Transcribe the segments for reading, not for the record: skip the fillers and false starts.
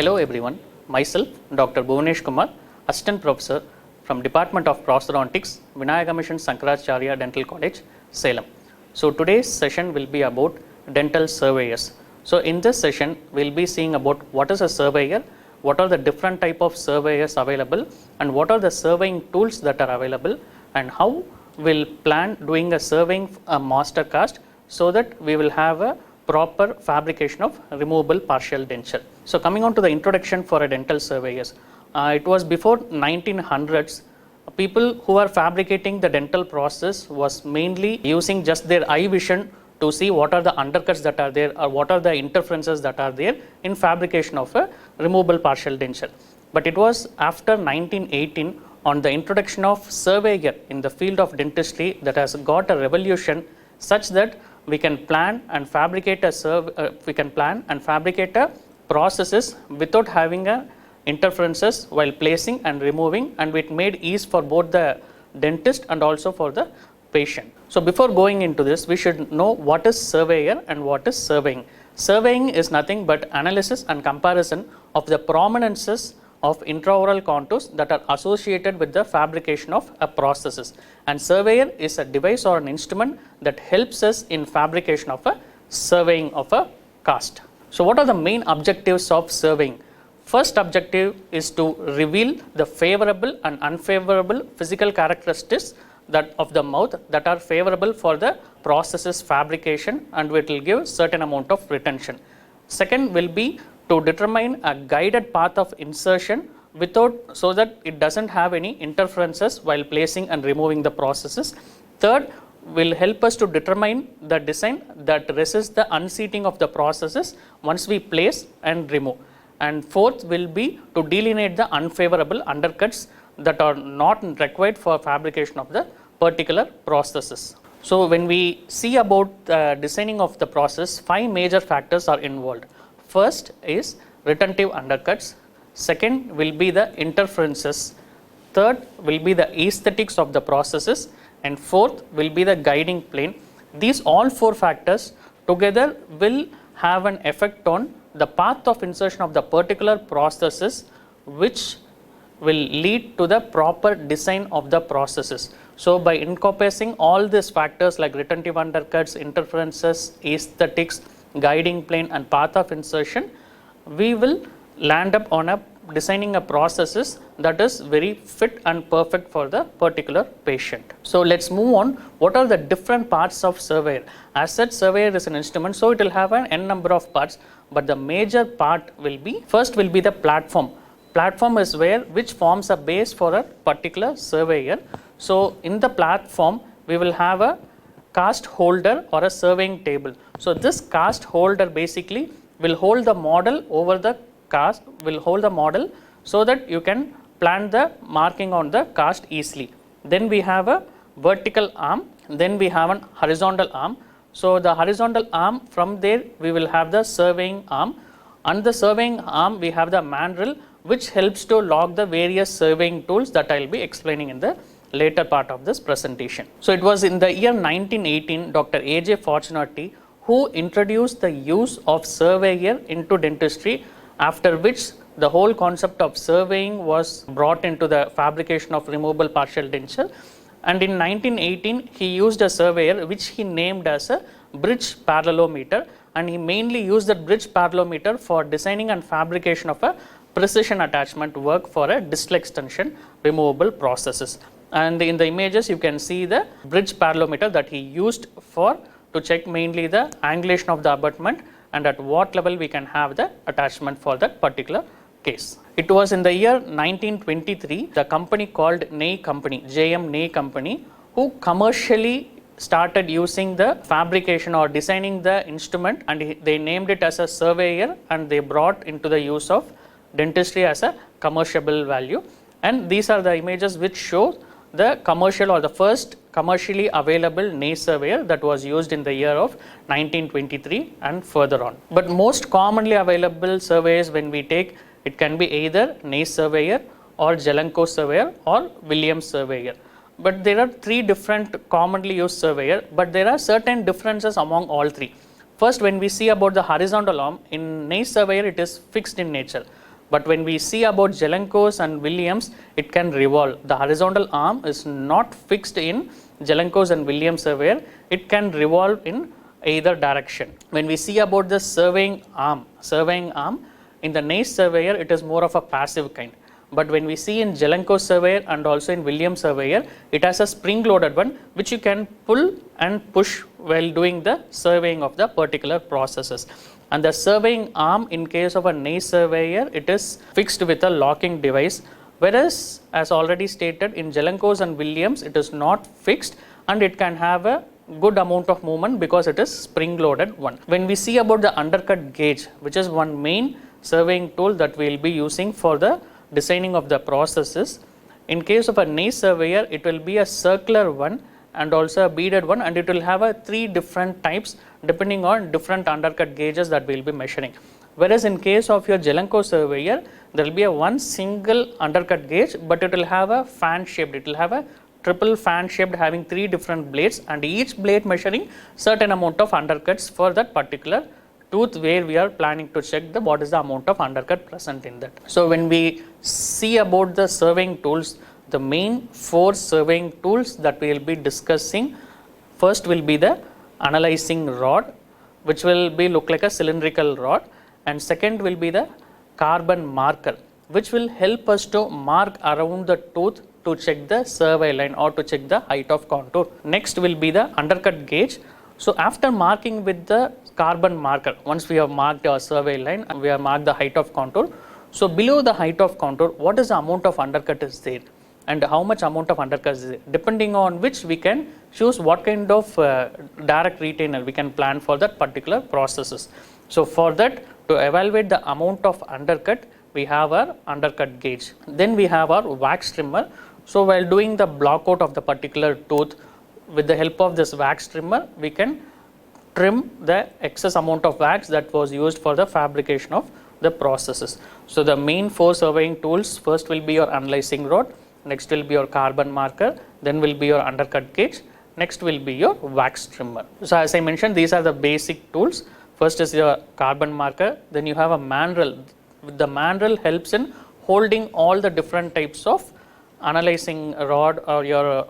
Hello everyone, myself Dr. Bhuvanesh Kumar, Assistant Professor from Department of Prosthodontics, Vinayaka Mission Sankaracharya Dental College, Salem. So today's session will be about dental surveyors. So in this session, we'll be seeing about what is a surveyor, what are the different type of surveyors available, and what are the surveying tools that are available, and how we'll plan doing a surveying master cast so that we will have a proper fabrication of removable partial denture. So coming on to the introduction for a dental surveyors, it was before 1900s. People who are fabricating the dental process was mainly using just their eye vision to see what are the undercuts that are there or what are the interferences that are there in fabrication of a removable partial denture. But it was after 1918 on the introduction of surveyor in the field of dentistry that has got a revolution such that we can plan and fabricate a processes without having a interferences while placing and removing, and it made ease for both the dentist and also for the patient. So before going into this, we should know what is surveyor and what is surveying. Surveying is nothing but analysis and comparison of the prominences of intraoral contours that are associated with the fabrication of a processes, and surveyor is a device or an instrument that helps us in fabrication of a surveying of a cast. So what are the main objectives of surveying? First objective is to reveal the favorable and unfavorable physical characteristics that of the mouth that are favorable for the processes fabrication, and it will give certain amount of retention. Second will be to determine a guided path of insertion so that it doesn't have any interferences while placing and removing the processes. Third will help us to determine the design that resists the unseating of the processes once we place and remove. And fourth will be to delineate the unfavorable undercuts that are not required for fabrication of the particular processes. So when we see about designing of the process, 5 major factors are involved. First is retentive undercuts, second will be the interferences, third will be the aesthetics of the processes, and fourth will be the guiding plane. These all 4 factors together will have an effect on the path of insertion of the particular processes, which will lead to the proper design of the processes. So by encompassing all these factors like retentive undercuts, interferences, aesthetics, guiding plane and path of insertion, we will land up on designing a processes that is very fit and perfect for the particular patient. So let's move on. What are the different parts of surveyor? As such, surveyor is an instrument, so it will have an n number of parts, but the major part will be, first will be the platform. Platform is which forms a base for a particular surveyor. So in the platform we will have a cast holder or a surveying table. So this cast holder basically will hold the model over the cast, so that you can plan the marking on the cast easily. Then we have a vertical arm, then we have an horizontal arm. So the horizontal arm, from there we will have the surveying arm, and the surveying arm we have the mandrel, which helps to log the various surveying tools that I will be explaining in the later part of this presentation. So it was in the year 1918 Dr. A.J. Fortunati who introduced the use of surveyor into dentistry, after which the whole concept of surveying was brought into the fabrication of removable partial denture. And in 1918 he used a surveyor which he named as a bridge parallelometer, and he mainly used the bridge parallelometer for designing and fabrication of a precision attachment work for a distal extension removable processes. And in the images you can see the bridge parallelometer that he used to check mainly the angulation of the abutment and at what level we can have the attachment for that particular case. It was in the year 1923 the company called Ney Company, JM Ney Company, who commercially started using the fabrication or designing the instrument, and they named it as a surveyor, and they brought into the use of dentistry as a commercial value. And these are the images which show the commercial or the first commercially available Ney surveyor that was used in the year of 1923 and further on. But most commonly available surveyors when we take, it can be either Ney surveyor or Jellicoe surveyor or Williams surveyor. But there are 3 different commonly used surveyor, but there are certain differences among all 3. First, when we see about the horizontal arm, in Ney surveyor it is fixed in nature. But when we see about Jelenkos and Williams, it can revolve. The horizontal arm is not fixed in Jelenkos and Williams surveyor, it can revolve in either direction. When we see about the surveying arm in the NACE surveyor, it is more of a passive kind. But when we see in Jelenkos surveyor and also in Williams surveyor, it has a spring loaded one which you can pull and push while doing the surveying of the particular processes. And the surveying arm in case of a NACE surveyor, it is fixed with a locking device, whereas as already stated in Jelenkos and Williams, it is not fixed and it can have a good amount of movement because it is spring loaded one. When we see about the undercut gauge, which is one main surveying tool that we will be using for the designing of the processes, in case of a NACE surveyor, it will be a circular one and also a beaded one, and it will have a 3 different types depending on different undercut gauges that we will be measuring. Whereas in case of your Jelenkos surveyor, there will be a one single undercut gauge, but it will have a fan shaped, it will have a triple fan shaped having 3 different blades, and each blade measuring certain amount of undercuts for that particular tooth where we are planning to check what is the amount of undercut present in that. So when we see about the surveying tools, the main 4 surveying tools that we will be discussing, first will be the analyzing rod, which will be look like a cylindrical rod, and second will be the carbon marker, which will help us to mark around the tooth to check the survey line or to check the height of contour. Next will be the undercut gauge. So after marking with the carbon marker, once we have marked our survey line and we have marked the height of contour, so below the height of contour, what is the amount of undercut is there and how much amount of undercut is there, depending on which we can choose what kind of direct retainer we can plan for that particular processes. So for that, to evaluate the amount of undercut, we have our undercut gauge. Then we have our wax trimmer. So while doing the block out of the particular tooth, with the help of this wax trimmer, we can trim the excess amount of wax that was used for the fabrication of the processes. So the main 4 surveying tools, first will be your analyzing rod, next will be your carbon marker, then will be your undercut gauge, next will be your wax trimmer. So as I mentioned, these are the basic tools. First is your carbon marker, then you have a mandrel. The mandrel helps in holding all the different types of analyzing rod or your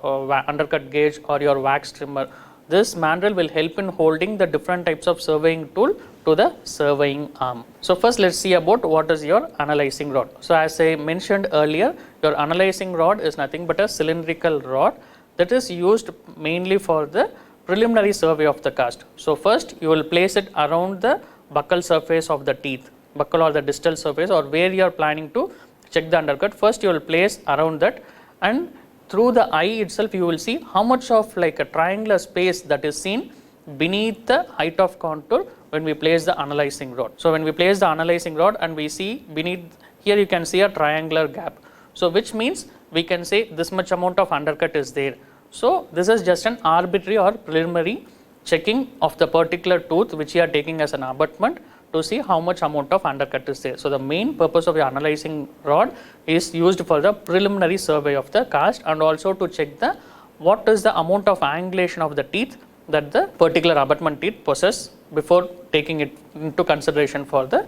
undercut gauge or your wax trimmer. This mandrel will help in holding the different types of surveying tool to the surveying arm. So first let's see about what is your analyzing rod. So as I mentioned earlier, your analyzing rod is nothing but a cylindrical rod that is used mainly for the preliminary survey of the cast. So first you will place it around the buccal surface of the teeth, buccal or the distal surface, or where you are planning to check the undercut. First you will place around that, and through the eye itself you will see how much of like a triangular space that is seen beneath the height of contour when we place the analyzing rod. So when we place the analyzing rod and we see beneath here, you can see a triangular gap. So which means we can say this much amount of undercut is there. So this is just an arbitrary or preliminary checking of the particular tooth which you are taking as an abutment to see how much amount of undercut is there. So the main purpose of your analyzing rod is used for the preliminary survey of the cast and also to check the what is the amount of angulation of the teeth that the particular abutment teeth possess before taking it into consideration for the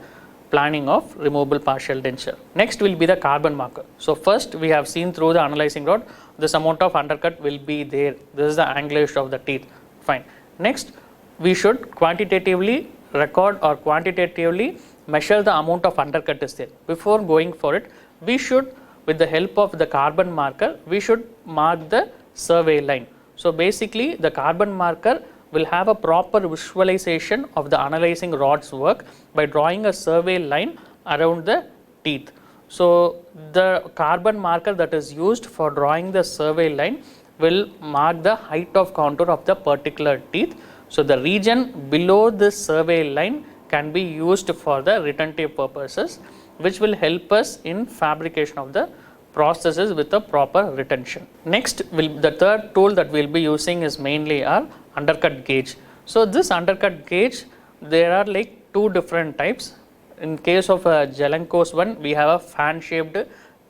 planning of removable partial denture. Next will be the carbon marker. So first we have seen through the analyzing rod, this amount of undercut will be there. This is the angulation of the teeth. Fine. Next, we should quantitatively record or quantitatively measure the amount of undercut is there. Before going for it, we should, with the help of the carbon marker, we should mark the survey line. So basically the carbon marker will have a proper visualization of the analyzing rod's work by drawing a survey line around the teeth. So the carbon marker that is used for drawing the survey line will mark the height of contour of the particular teeth. So the region below this survey line can be used for the retentive purposes, which will help us in fabrication of the processes with a proper retention. Next, the third tool that we will be using is mainly our undercut gauge. So this undercut gauge, there are like 2 different types. In case of a Jelenkos one, we have a fan shaped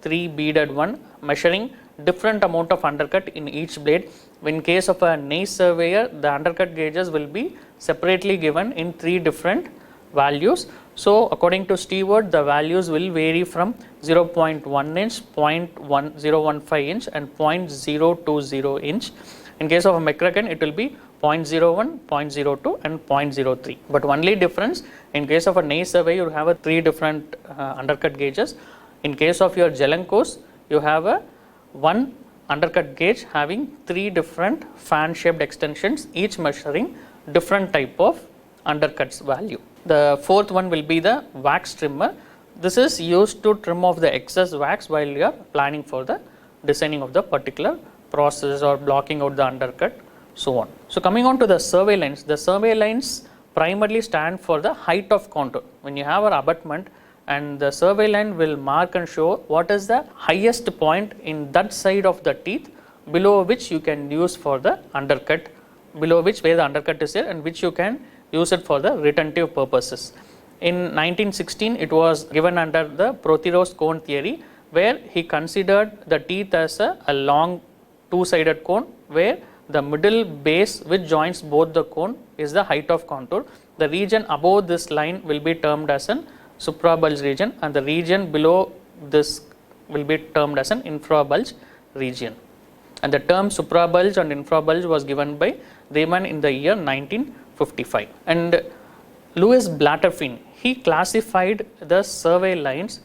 3 beaded one measuring different amount of undercut in each blade. In case of a NACE surveyor, the undercut gauges will be separately given in 3 different values. So according to Stewart, the values will vary from 0.1 inch, 0.1015 inch and 0.020 inch. In case of a McCracken, it will be 0.01, 0.02 and 0.03. But only difference, in case of a NACE survey, you have a 3 different undercut gauges. In case of your Jelenkos, you have a 1 undercut gauge having 3 different fan shaped extensions, each measuring different type of undercuts value. The fourth one will be the wax trimmer. This is used to trim off the excess wax while you are planning for the designing of the particular process or blocking out the undercut, so on. So coming on to the survey lines primarily stand for the height of contour. When you have an abutment, and the survey line will mark and show what is the highest point in that side of the teeth below which you can use for the undercut, below which where the undercut is there and which you can use it for the retentive purposes. In 1916, it was given under the Protheros cone theory, where he considered the teeth as a long two-sided cone, where the middle base which joins both the cone is the height of contour. The region above this line will be termed as an suprabulge region, and the region below this will be termed as an infrabulge region. And the term suprabulge and infrabulge was given by Riemann in the year 1955. And Louis Blatterfin, he classified the survey lines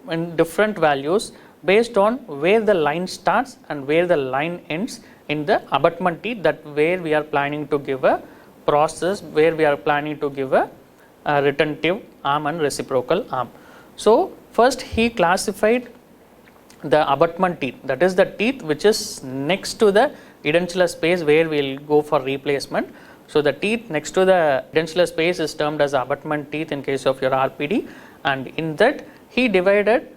in different values based on where the line starts and where the line ends in the abutment teeth, that where we are planning to give a process, where we are planning to give a retentive arm and reciprocal arm. So first he classified the abutment teeth, that is the teeth which is next to the edentulous space where we will go for replacement. So the teeth next to the edentulous space is termed as abutment teeth in case of your RPD, and in that he divided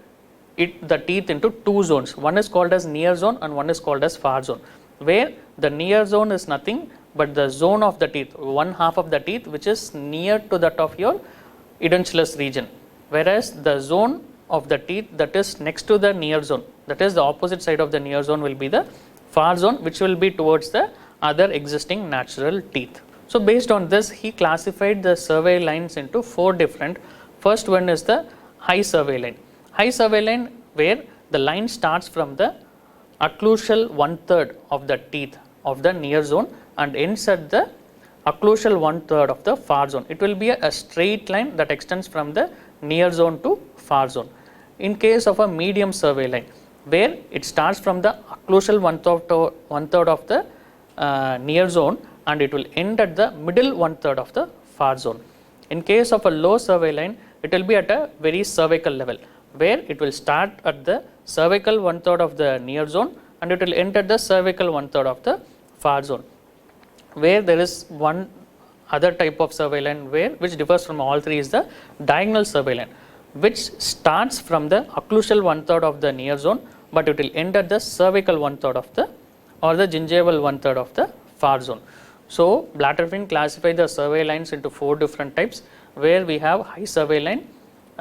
the teeth into 2 zones. One is called as near zone and one is called as far zone, where the near zone is nothing but the zone of the teeth, one half of the teeth which is near to that of your edentulous region, whereas the zone of the teeth that is next to the near zone, that is the opposite side of the near zone, will be the far zone, which will be towards the other existing natural teeth. So based on this, he classified the survey lines into 4 different. First one is the high survey line. High survey line, where the line starts from the occlusal 1/3 of the teeth of the near zone and ends at the occlusal 1/3 of the far zone. It will be a straight line that extends from the near zone to far zone. In case of a medium survey line, where it starts from the occlusal 1/3 of the near zone and it will end at the middle 1/3 of the far zone. In case of a low survey line, it will be at a very cervical level, where it will start at the cervical 1/3 of the near zone and it will end at the cervical 1/3 of the far zone. Where there is one other type of survey line which differs from all 3 is the diagonal survey line, which starts from the occlusal 1/3 of the near zone, but it will end at the cervical 1/3 of the or the gingival 1/3 of the far zone. So Blatterfin classified the survey lines into 4 different types, where we have high survey line,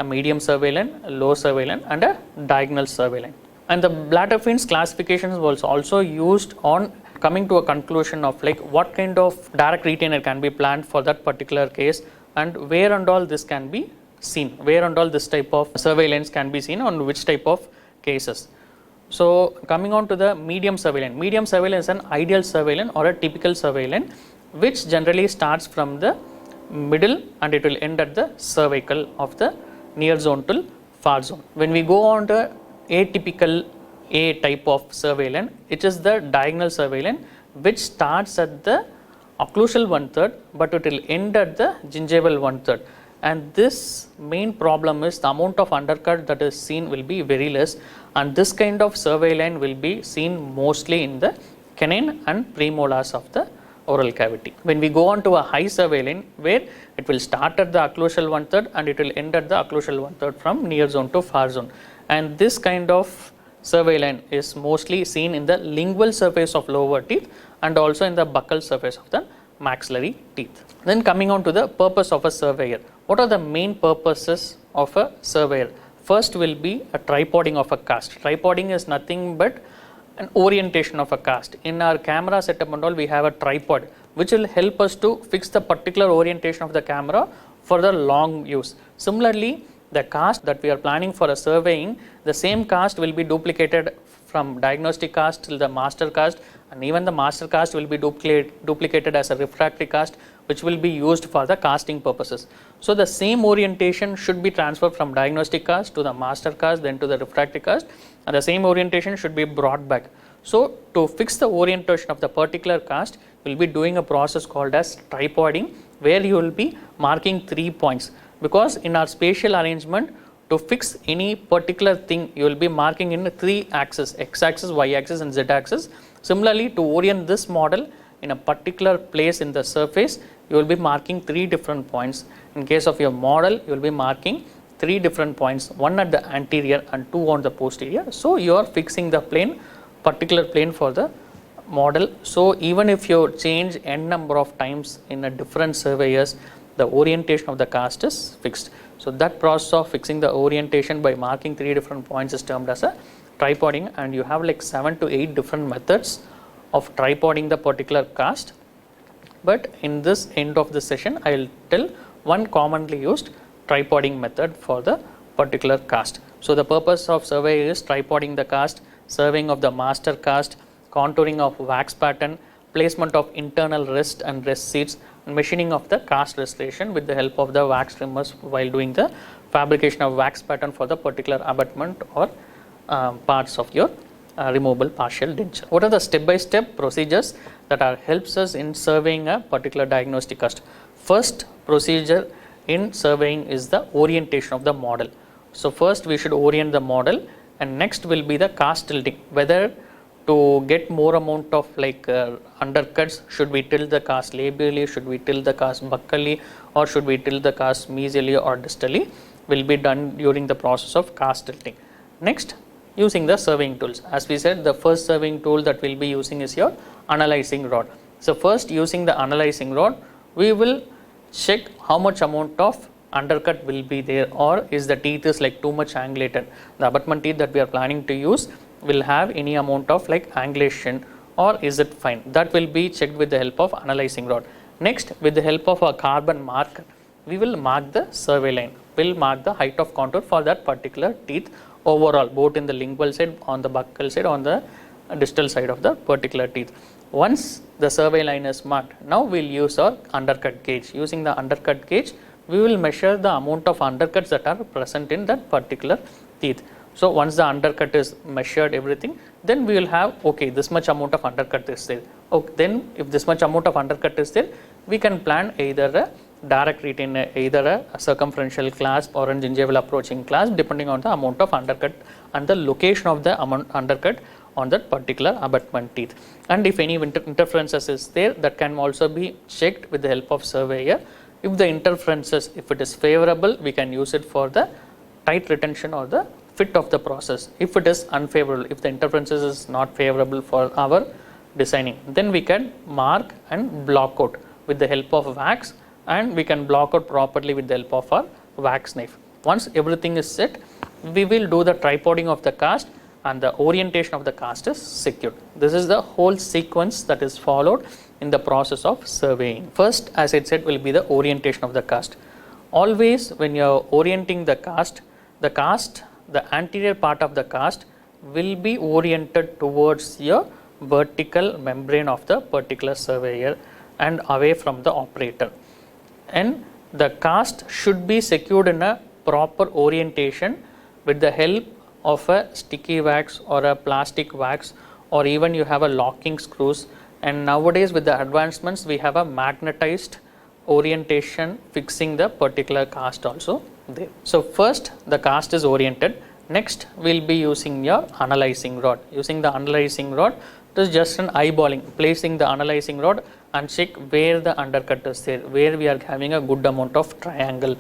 a medium survey line, a low survey line and a diagonal survey line. And the Blatterfin's classifications was also used on coming to a conclusion of like what kind of direct retainer can be planned for that particular case, and where and all this can be seen, where and all this type of survey lines can be seen on which type of cases. So coming on to the medium survey line. Medium survey line is an ideal survey line or a typical survey line, which generally starts from the middle and it will end at the cervical of the near zone till far zone. When we go on to atypical A type of survey line, it is the diagonal survey line, which starts at the occlusal 1/3 but it will end at the gingival 1/3. And this main problem is the amount of undercut that is seen will be very less, and this kind of survey line will be seen mostly in the canine and premolars of the oral cavity. When we go on to a high survey line, where it will start at the occlusal 1/3 and it will end at the occlusal 1/3 from near zone to far zone, and this kind of survey line is mostly seen in the lingual surface of lower teeth and also in the buccal surface of the maxillary teeth. Then coming on to the purpose of a surveyor. What are the main purposes of a surveyor? First will be a tripoding of a cast. Tripoding is nothing but an orientation of a cast. In our camera setup and all, we have a tripod which will help us to fix the particular orientation of the camera for the long use. Similarly, the cast that we are planning for a surveying, the same cast will be duplicated from diagnostic cast till the master cast, and even the master cast will be duplicated as a refractory cast, which will be used for the casting purposes. So the same orientation should be transferred from diagnostic cast to the master cast, then to the refractory cast, and the same orientation should be brought back. So to fix the orientation of the particular cast, you will be doing a process called as tripoding, where you will be marking 3 points, because in our spatial arrangement, to fix any particular thing, you will be marking in 3 axes, x axis, y axis and z axis. Similarly, to orient this model in a particular place in the surface, you will be marking 3 different points. In case of your model, you will be marking 3 different points, 1 at the anterior and 2 on the posterior. So you are fixing the plane, particular plane for the model. So even if you change n number of times in a different surveyors, the orientation of the cast is fixed. So that process of fixing the orientation by marking 3 different points is termed as a tripoding, and you have like 7 to 8 different methods of tripoding the particular cast. But in this end of the session, I will tell one commonly used tripoding method for the particular cast. So the purpose of survey is tripoding the cast, surveying of the master cast, contouring of wax pattern, placement of internal rest and rest seats, and machining of the cast restoration with the help of the wax trimmers while doing the fabrication of wax pattern for the particular abutment or parts of your removable partial denture. What are the step-by-step procedures that helps us in surveying a particular diagnostic cast? First procedure in surveying is the orientation of the model. So first we should orient the model, and next will be the cast tilting, whether to get more amount of like undercuts, should we tilt the cast labially, should we tilt the cast buccally, or should we tilt the cast mesially or distally, will be done during the process of cast tilting. Next, using the surveying tools. As we said, the first surveying tool that we will be using is your analyzing rod. So first, using the analyzing rod, we will check how much amount of undercut will be there, or is the teeth is like too much angulated. The abutment teeth that we are planning to use will have any amount of like angulation, or is it fine? That will be checked with the help of analyzing rod. Next, with the help of a carbon marker, we will mark the survey line, will mark the height of contour for that particular teeth overall, both in the lingual side, on the buccal side, on the distal side of the particular teeth. Once the survey line is marked, now we will use our undercut gauge. Using the undercut gauge, we will measure the amount of undercuts that are present in that particular teeth. So once the undercut is measured everything, then we will have, okay, this much amount of undercut is there. Okay, then if this much amount of undercut is there, we can plan either a direct retainer, either a circumferential clasp or a gingival approaching clasp, depending on the amount of undercut and the location of the undercut on that particular abutment teeth. And if any interferences is there, that can also be checked with the help of surveyor. If the interferences, if it is favorable, we can use it for the tight retention or the fit of the process. If it is unfavorable, if the interferences is not favorable for our designing, then we can mark and block out with the help of wax, and we can block out properly with the help of our wax knife. Once everything is set, we will do the tripoding of the cast, and the orientation of the cast is secured. This is the whole sequence that is followed in the process of surveying. First, as I said, will be the orientation of the cast. Always when you are orienting the cast, the anterior part of the cast will be oriented towards your vertical membrane of the particular surveyor and away from the operator. And the cast should be secured in a proper orientation with the help of a sticky wax or a plastic wax, or even you have a locking screws. And nowadays with the advancements, we have a magnetized orientation fixing the particular cast also there. So first the cast is oriented. Next we will be using your analyzing rod. Using the analyzing rod, it is just an eyeballing, placing the analyzing rod and check where the undercut is there, where we are having a good amount of triangle,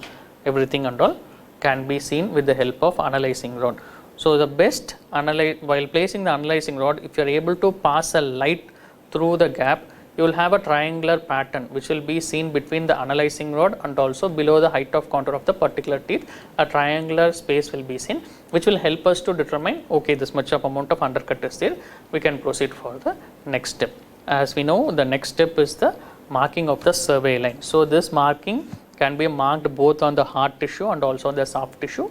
everything and all can be seen with the help of analyzing rod. So the best while placing the analyzing rod, if you are able to pass a light through the gap, you will have a triangular pattern which will be seen between the analyzing rod and also below the height of contour of the particular teeth. A triangular space will be seen, which will help us to determine, okay, this much of amount of undercut is there, we can proceed for the next step. As we know, the next step is the marking of the survey line. So this marking can be marked both on the hard tissue and also on the soft tissue.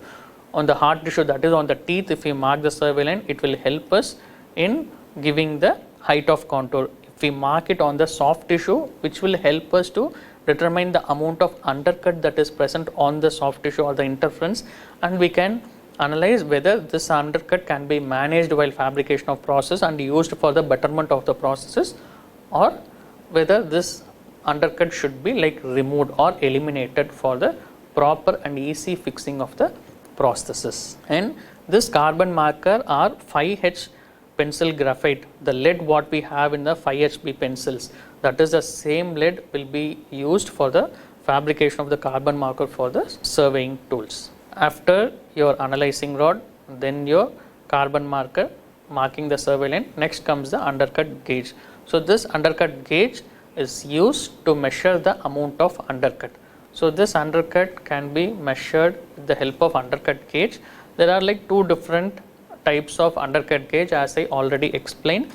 On the hard tissue, that is on the teeth, if we mark the survey line, it will help us in giving the height of contour. If we mark it on the soft tissue, which will help us to determine the amount of undercut that is present on the soft tissue or the interference, and we can analyze whether this undercut can be managed while fabrication of process and used for the betterment of the processes, or whether this undercut should be like removed or eliminated for the proper and easy fixing of the prosthesis. And this carbon marker are 5H pencil graphite, the lead what we have in the 5HB pencils, that is the same lead will be used for the fabrication of the carbon marker for the surveying tools. After your analyzing rod, then your carbon marker marking the survey line, next comes the undercut gauge. So this undercut gauge is used to measure the amount of undercut. So this undercut can be measured with the help of undercut gauge. There are like two different types of undercut gauge, as I already explained.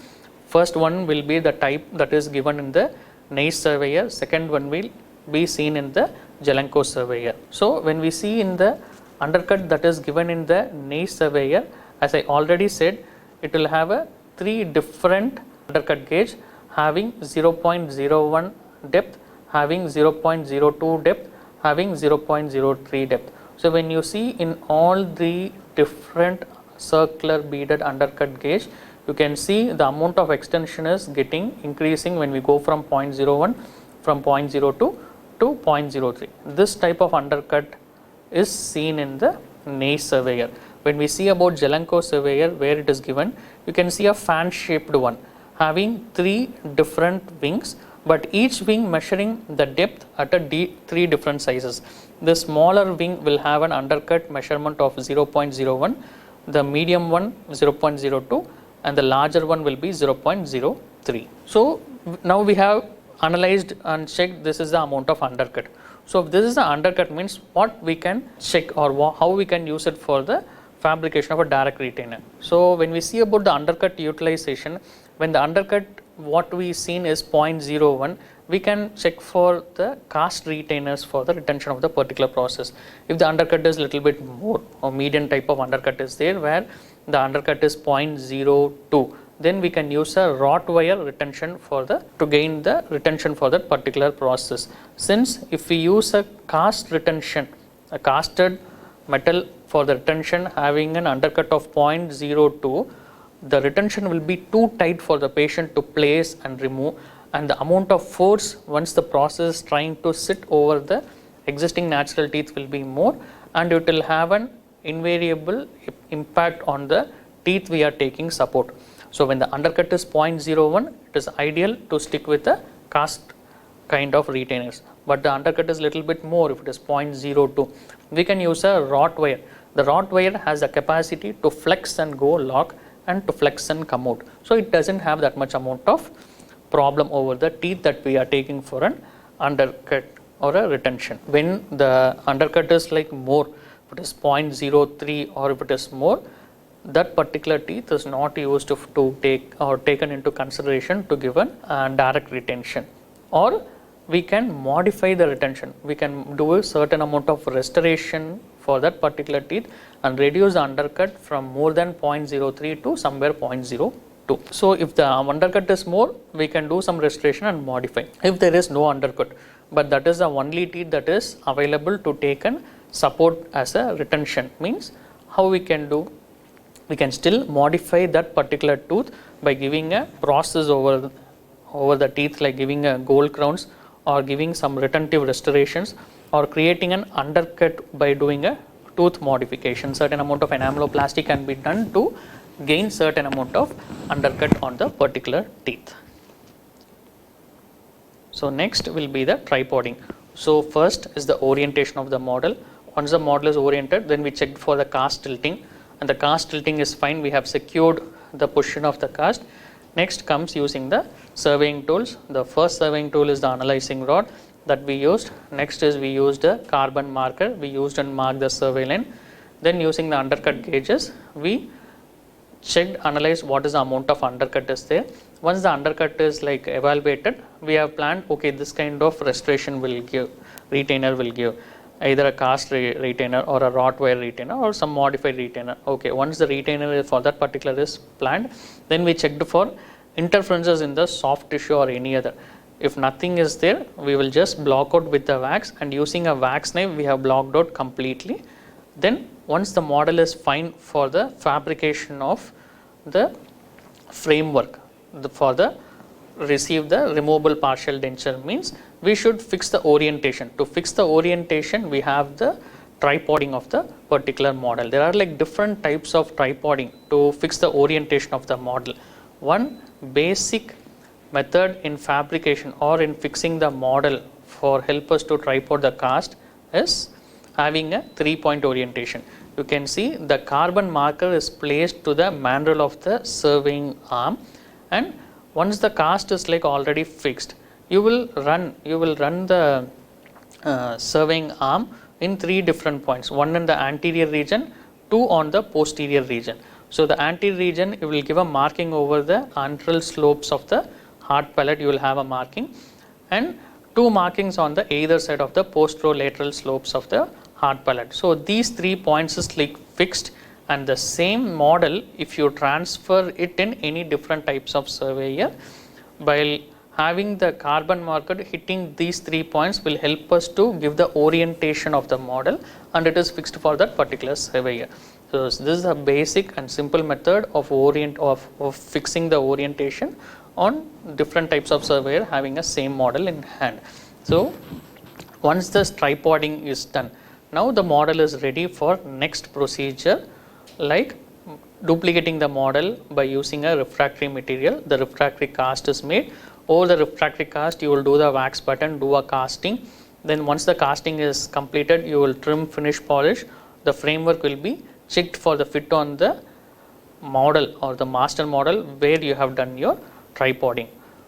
First one will be the type that is given in the NACE surveyor, second one will be seen in the Jelenko surveyor. So when we see in the undercut that is given in the NACE surveyor, as I already said, it will have a 3 different undercut gauge having 0.01 depth, having 0.02 depth, having 0.03 depth. So when you see in all the different circular beaded undercut gauge, you can see the amount of extension is getting increasing when we go from 0.01, from 0.02 to 0.03. This type of undercut is seen in the NACE surveyor. When we see about Jelenko surveyor, where it is given, you can see a fan shaped one having 3 different wings, but each wing measuring the depth at a 3 different sizes. The smaller wing will have an undercut measurement of 0.01, the medium one 0.02, and the larger one will be 0.03. So now we have analyzed and checked this is the amount of undercut. So if this is the undercut, means what we can check or how we can use it for the fabrication of a direct retainer. So when we see about the undercut utilization, when the undercut what we seen is 0.01, we can check for the cast retainers for the retention of the particular process. If the undercut is little bit more or medium type of undercut is there, where the undercut is 0.02, then we can use a wrought wire retention for the to gain the retention for that particular process. Since if we use a cast retention, a casted metal for the retention having an undercut of 0.02, the retention will be too tight for the patient to place and remove, and the amount of force once the process is trying to sit over the existing natural teeth will be more, and it will have an invariable impact on the teeth we are taking support. So when the undercut is 0.01, it is ideal to stick with a cast kind of retainers, but the undercut is little bit more. If it is 0.02, we can use a wrought wire. The wrought wire has the capacity to flex and go lock and to flex and come out, so it doesn't have that much amount of problem over the teeth that we are taking for an undercut or a retention. When the undercut is like more, if it is 0.03 or if it is more, that particular teeth is not used to take or taken into consideration to give a direct retention. Or we can modify the retention. We can do a certain amount of restoration for that particular teeth and reduce the undercut from more than 0.03 to somewhere 0.02. So if the undercut is more, we can do some restoration and modify. If there is no undercut, but that is the only teeth that is available to take and support as a retention, means how we can do? We can still modify that particular tooth by giving a process over the teeth, like giving a gold crowns or giving some retentive restorations or creating an undercut by doing a tooth modification. Certain amount of enameloplasty can be done to gain certain amount of undercut on the particular teeth. So next will be the tripoding. So first is the orientation of the model. Once the model is oriented, then we check for the cast tilting, and the cast tilting is fine. We have secured the position of the cast. Next comes using the surveying tools. The first surveying tool is the analyzing rod that we used. Next is we used a carbon marker. We used and marked the survey line. Then using the undercut gauges, we checked, analyzed what is the amount of undercut is there. once the undercut is like evaluated, we have planned, okay, this kind of restoration will give, retainer will give either a cast retainer or a wrought wire retainer or some modified retainer. Okay, once the retainer for that particular is planned, then we checked for interferences in the soft tissue or any other. If nothing is there, we will just block out with the wax, and using a wax knife we have blocked out completely. Then once the model is fine for the fabrication of the framework for the receive the removable partial denture, means we should fix the orientation. To fix the orientation, we have the tripoding of the particular model. There are like different types of tripoding to fix the orientation of the model. One basic method in fabrication or in fixing the model for help us to tripod the cast is having a 3-point orientation. You can see the carbon marker is placed to the mandrel of the surveying arm, and once the cast is like already fixed, you will run the surveying arm in 3 different points, one in the anterior region, 2 on the posterior region. So the anterior region, you will give a marking over the antral slopes of the hard palate, you will have a marking, and 2 markings on the either side of the posterolateral slopes of the hard palate. So these 3 points is like fixed, and the same model, if you transfer it in any different types of surveyor, while having the carbon marker hitting these 3 points will help us to give the orientation of the model, and it is fixed for that particular surveyor. So this is a basic and simple method of fixing the orientation on different types of surveyor having a same model in hand. So once this tripoding is done, now the model is ready for next procedure, like duplicating the model by using a refractory material. The refractory cast is made. Over the refractory cast, you will do the wax button, do a casting. Then once the casting is completed, you will trim, finish, polish. The framework will be checked for the fit on the model or the master model where you have done your tripoding.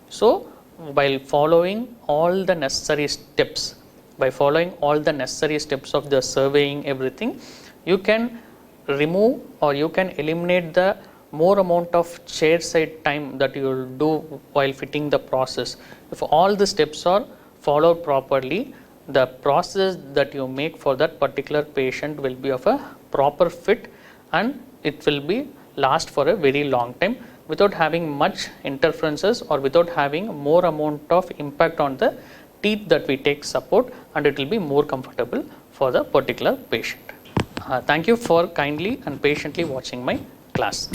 So while following all the necessary steps, of the surveying everything, you can remove or you can eliminate the more amount of chair side time that you will do while fitting the process. If all the steps are followed properly, the process that you make for that particular patient will be of a proper fit, and it will be last for a very long time without having much interferences or without having more amount of impact on the teeth that we take support, and it will be more comfortable for the particular patient. Thank you for kindly and patiently watching my class.